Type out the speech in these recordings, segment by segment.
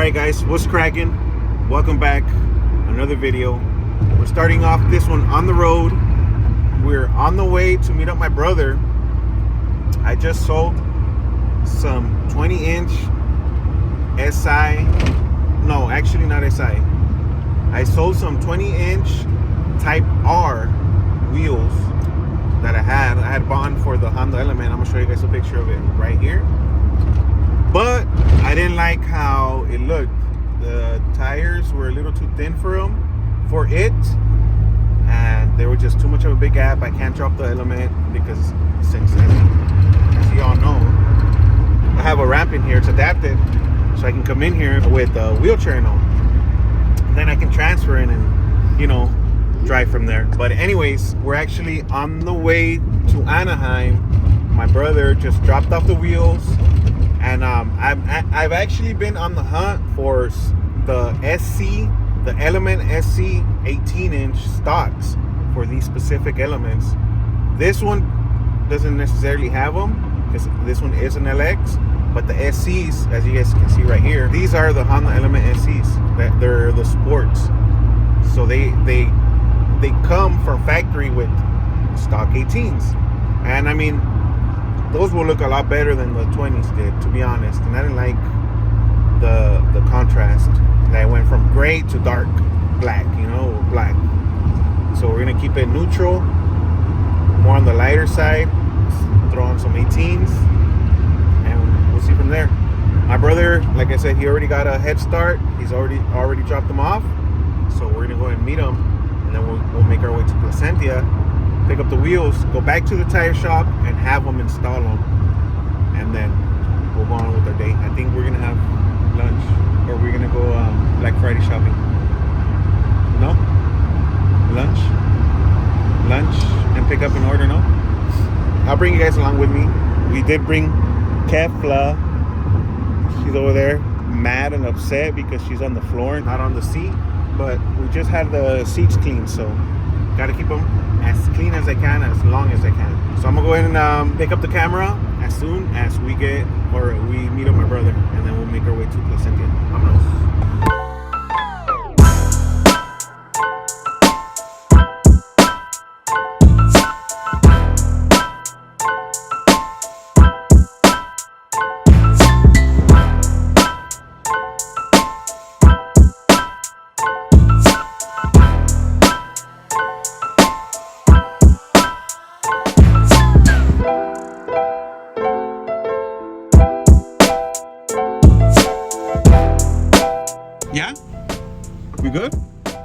Alright guys, what's cracking? Welcome back. Another video. We're starting off this one on the road. We're on the way to meet up my brother. I just sold some 20-inch SI. No, actually not SI. I sold some 20-inch Type R wheels that I had bought for the Honda Element. I'm gonna show you guys a picture of it right here. But I didn't like how it looked. The tires were a little too thin for it, and they were just too much of a big gap. I can't drop the Element because since, as you all know, I have a ramp in here. It's adapted, so I can come in here with a wheelchair and all. And then I can transfer in and, you know, drive from there. But anyways, we're actually on the way to Anaheim. My brother just dropped off the wheels. And I've actually been on the hunt for the SC, the Element SC 18-inch stocks for these specific Elements. This one doesn't necessarily have them because this one is an LX, but the SCs, as you guys can see right here, these are the Honda Element SCs. They're the sports, so they come from factory with stock 18s, and I mean, those will look a lot better than the 20s did, to be honest. And I didn't like the contrast. That went from gray to dark black, you know, black. So we're gonna keep it neutral, more on the lighter side. Throw on some 18s, and we'll see from there. My brother, like I said, he already got a head start. He's already dropped them off. So we're gonna go ahead and meet him, and then we'll make our way to Placentia, pick up the wheels, go back to the tire shop, and have them install them, and then we'll go on with our day. I think we're gonna have lunch, or we're gonna go Black Friday shopping. No? Lunch, and pick up an order. No? I'll bring you guys along with me. We did bring Kefla. She's over there mad and upset because she's on the floor, not on the seat. But we just had the seats cleaned, so gotta keep them as clean as I can, as long as I can. So I'm gonna go ahead and pick up the camera as soon as we meet up my brother, and then we'll make our way to Placentia. Vámonos. ¿Ya? We good?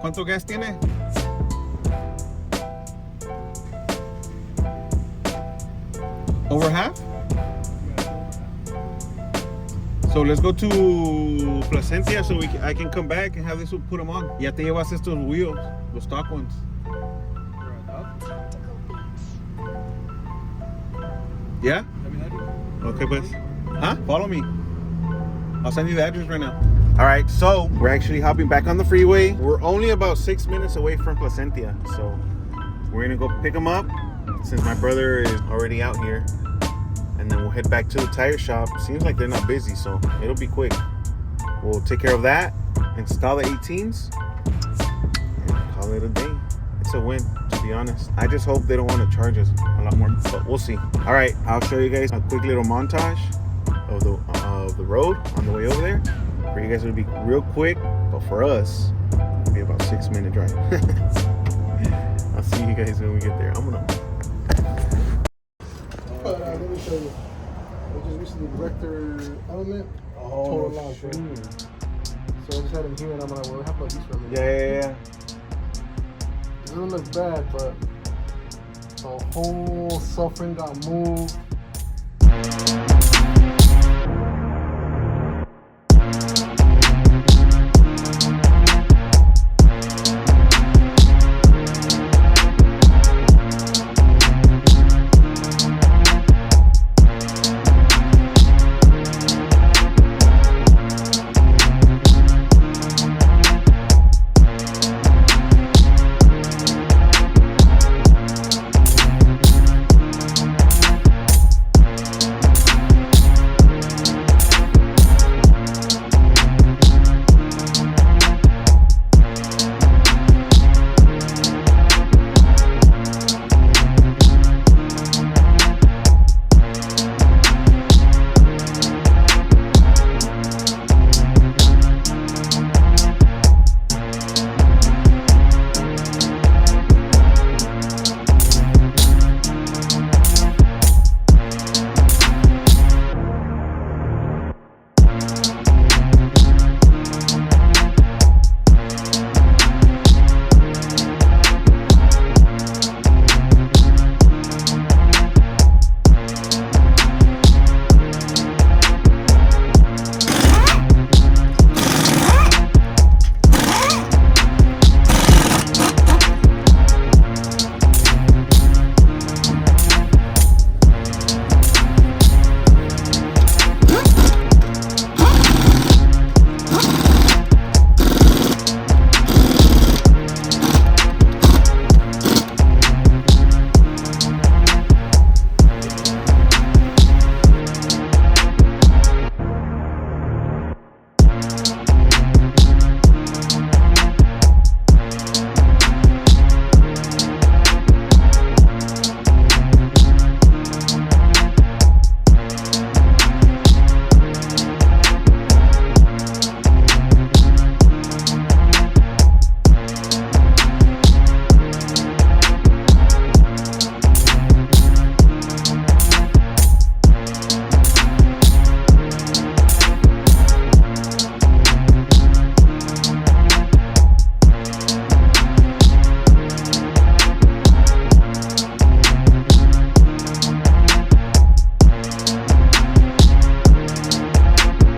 ¿Cuánto gas tiene? Over half? So let's go to Placentia so I can come back and have this one put them on. Ya te llevas estos wheels, los stock ones. Yeah? Okay, pues. Huh? Follow me. I'll send you the address right now. All right, so we're actually hopping back on the freeway. We're only about 6 minutes away from Placentia, so we're gonna go pick them up since my brother is already out here, and then we'll head back to the tire shop. Seems like they're not busy, so it'll be quick. We'll take care of that, install the 18s, and call it a day. It's a win, to be honest. I just hope they don't want to charge us a lot more, but we'll see. All right, I'll show you guys a quick little montage of the road on the way over there. For you guys, it'll be real quick, but for us, it'll be about 6 minute drive. I'll see you guys when we get there. I'm gonna. Let me show you. We just recently wrecked their Element. Total loss, right? So I just had him here, and I'm like, well, how about these for me? Yeah. It doesn't look bad, but the whole suffering got moved.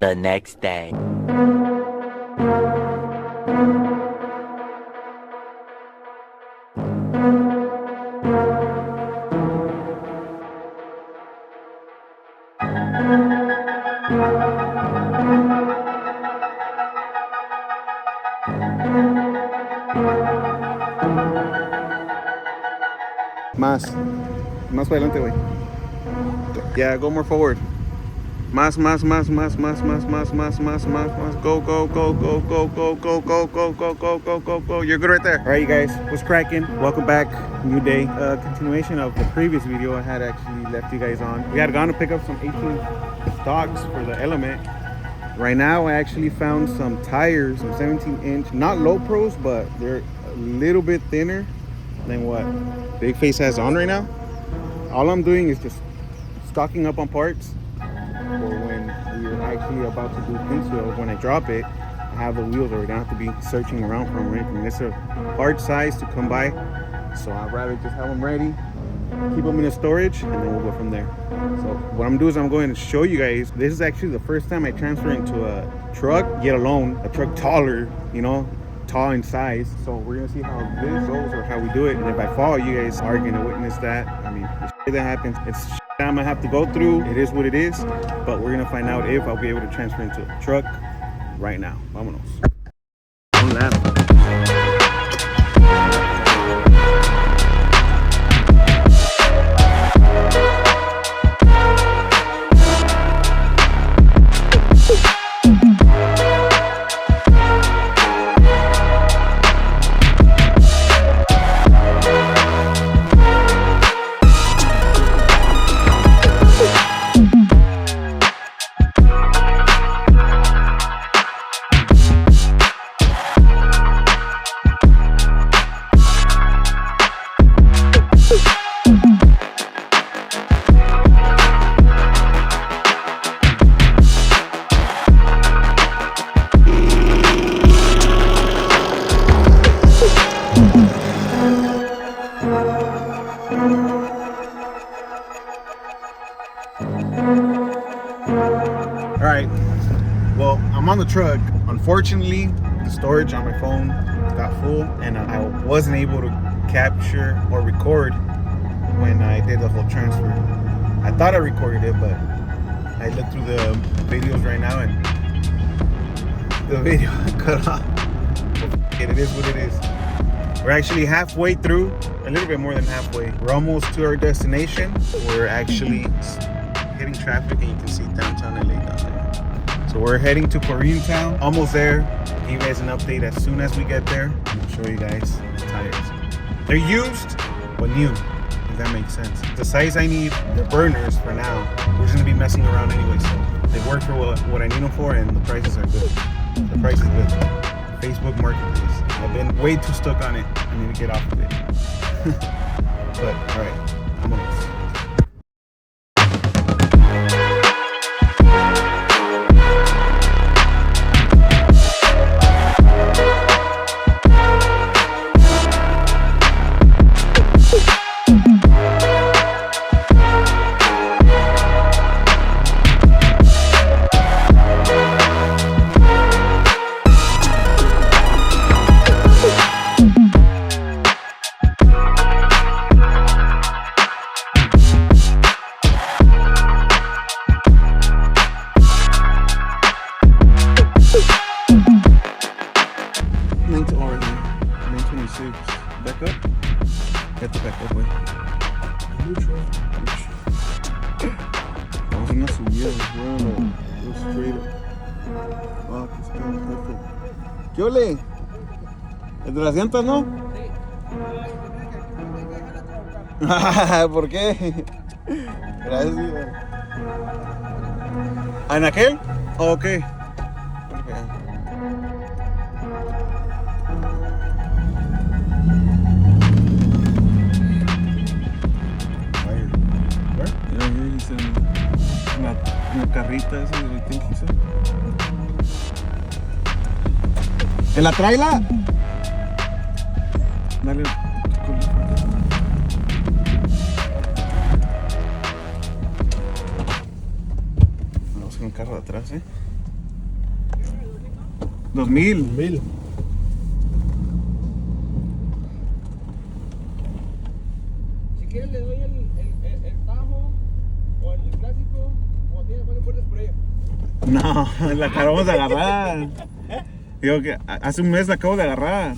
the next day. Más para adelante, güey. Yeah, go more forward. Más. Go. You're good right there. All right, you guys, what's cracking? Welcome back. New day. Continuation of the previous video I had actually left you guys on. We had gone to pick up some 18 stocks for the Element. Right now, I actually found some tires, some 17-inch, not low pros, but they're a little bit thinner than what Big Face has on right now. All I'm doing is just stocking up on parts for when we're actually about to do pinwheel. When I drop it, I have the wheels already. I don't have to be searching around for them or anything. It's a hard size to come by, so I'd rather just have them ready, keep them in the storage, and then we'll go from there. So what I'm doing is I'm going to show you guys. This is actually the first time I transfer into a truck, yet alone a truck taller, you know, tall in size. So we're gonna see how this goes or how we do it, and if I fall, you guys are gonna witness that. I mean, the shit that happens, it's shit I'm gonna have to go through. It is what it is, but we're gonna find out if I'll be able to transfer into a truck right now. Vámonos. Hola. Alright, well, I'm on the truck. Unfortunately, the storage on my phone got full and I wasn't able to capture or record when I did the whole transfer. I thought I recorded it, but I looked through the videos right now and the video cut off. It is what it is. We're actually halfway through, a little bit more than halfway. We're almost to our destination. We're actually hitting traffic and you can see downtown LA down there. So we're heading to Korean Town, almost there. I'll give you guys an update as soon as we get there. I'll show you guys the tires. They're used, but new, if that makes sense. The size I need, they're burners for now. We're just gonna be messing around anyway, so they work for what I need them for, and the prices are good. The price is good. Facebook Marketplace. I've been way too stuck on it. I need to get off of it. But all right, I'm on this. Back up? Get the back up, güey. Neutral. Vamos a una subida, bueno, go straight up. Ah, aquí está, perfecto. ¿Qué ole? ¿El de las llantas, no? Sí. ¿Por qué? Gracias. ¿En aquel? Oh, ok. Una carrita esa de 15. ¿En la traila? Dale. Vamos con un carro de atrás, 2000. 1000. Si quieres le doy el tajo o el clásico, o tiene cuatro puertas por ella. No, la acabamos de agarrar. Digo que hace un mes la acabo de agarrar.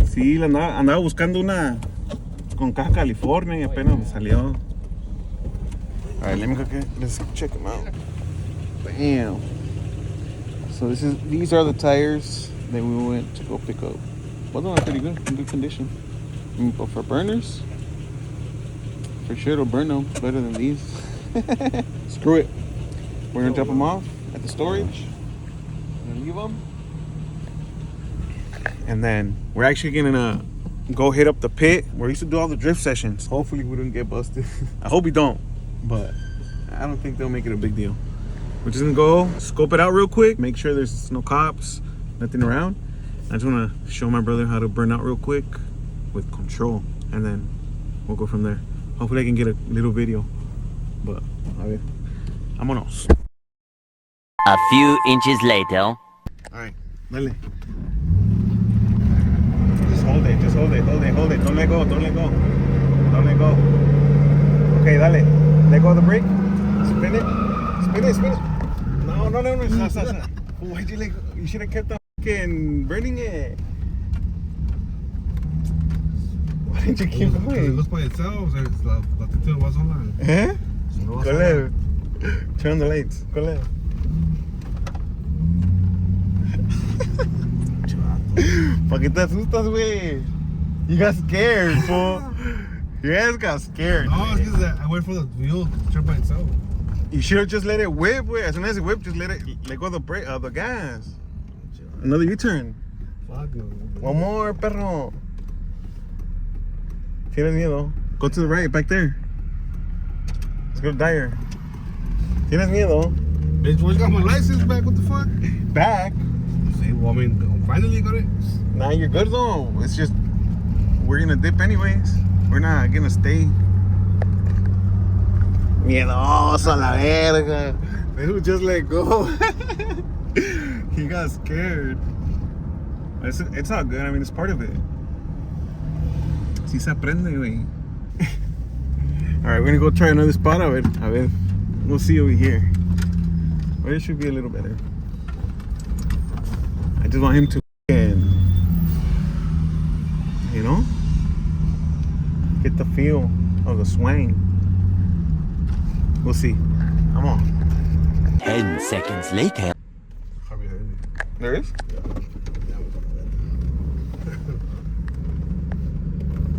Sí, la andaba buscando una con caja California y apenas me salió. Alright, let's check them out. Bam. So these are the tires that we went to go pick up. Both of them are pretty good, in good condition. But for burners, for sure it'll burn them better than these. Screw it. We're gonna drop them off at the storage. We're gonna leave them. And then we're actually gonna go hit up the pit where we used to do all the drift sessions. Hopefully we don't get busted. I hope we don't, but I don't think they'll make it a big deal. We're just gonna go scope it out real quick, make sure there's no cops, nothing around. I just wanna show my brother how to burn out real quick with control, and then we'll go from there. Hopefully I can get a little video, but a ver, vámonos. A few inches later. All right, dale. Just hold it, hold it. Don't let go, don't let go. Don't let go. Okay, dale. Let go of the brake. Spin it. Spin it. No. Stop. Why'd you let go? You should have kept on fucking burning it. Why didn't you keep going? It goes by itself. La actitud va sola. ¿Eh? No va ¿Cuál sola. es? Turn on the lights. ¿Cuál es? ¿Para qué te asustas, güey? You got scared, fool. Your ass got scared. No, it's because I went for the wheel to turn by itself. You should have just let it whip, güey. As soon as it whipped, just let go of the brake, the gas. Another U-turn. Fuck it. One more, perro. Tienes miedo. Go to the right, back there. Let's go to Dyer. Tienes miedo. Bitch, where's got my license back? What the fuck? Back. See, well, I mean, finally got it. Nah, you're good though. It's just we're gonna dip anyways. We're not gonna stay. Miedoso la verga. Who just let go? He got scared. It's all good. I mean, it's part of it. Si se aprende, güey. All right, we're gonna go try another spot. A ver. We'll see over here. But it should be a little better. I just want him to, you know, get the feel of the swing. We'll see. Come on. 10 seconds later. There is?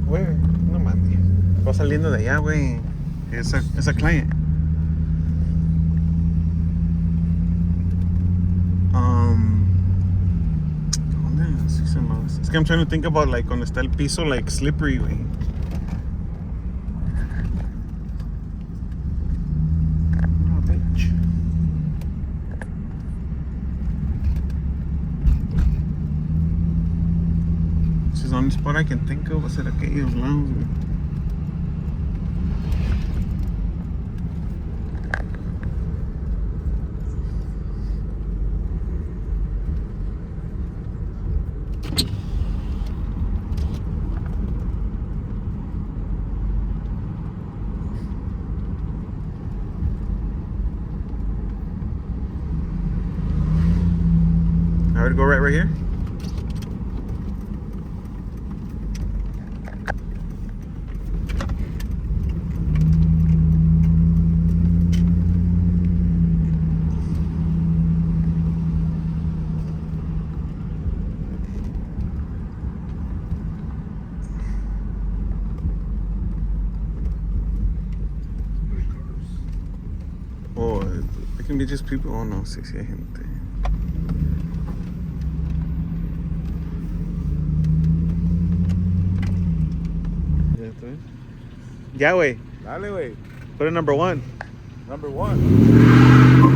Where? No mames. Va saliendo de allá, güey. Esa client. ¿Dónde? Sí se más. Es que I'm trying to think about like cuando está el piso like slippery, güey. Oh, bitch. This is the only spot I can think of. Va a ser aquellos lados, güey. I would go right here. Oh, it can be just people. Oh no, sí, hay gente. Ya, güey. Dale, güey. Put it number 1. Number 1.